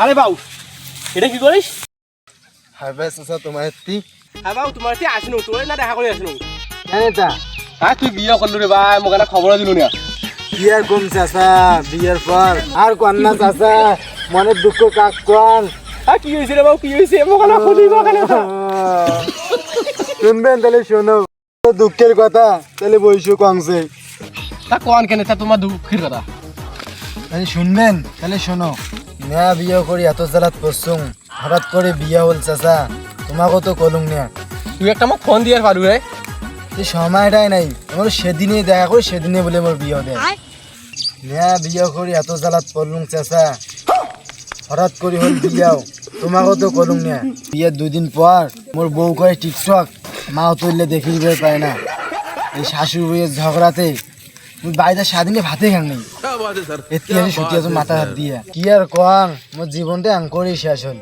আরে বাউ এটা কি করিস? হ্যাঁ ভাই চাচা তোমার এত্তি হ্যাঁ বাউ তোমার তুই আসনু তোর না দেখা করে আসনু। কেন এটা হ্যাঁ তুই বিয়ে করলু রে ভাই মোক একটা খবর দিলু না। বিয়ার কম চাচা বিয়ের পর আর কন্যা চাচা মনের দুঃখ কাক কন হ্যাঁ কি হয়েছে রে বাউ কি হয়েছে মোক না খুঁজি ওখানে শুনবেন তাহলে শোনো দুঃখের কথা তাহলে বইসু কংসে তা কোন কেন তা তোমার দুঃখের কথা তাহলে শুনবেন তাহলে শোনো না বিয়ে করি এত জ্বালাত পড়ছুম হঠাৎ করে বিয়ে হল চাচা তোমাকেও তো কলুম না তুই একটা মোক ফোন দিয়ার পারু রে। এই সময়টাই নাই আমার সেদিনে দেখা করি সেদিনে বলে আমার বিয়ে দেয় না বিয়ে করি এত জ্বালাত পড়লুম চাচা হঠাৎ করে হল বিয়াও তোমাকেও তো কলুম না বিয়ের 2 দিন পর মোর বউ করে টিকটক মাও তুললে দেখে দিতে পারে না এই শাশুড়ি বউয়ের ঝগড়াতে তুই বাড়িতে স্বাধীনে ভাতে খান নেই এতে আমি ছুটি আছো মাথা হাত দিয়ে কি আর কর মোর জীবনটা আঙ্করেই শেষ হল।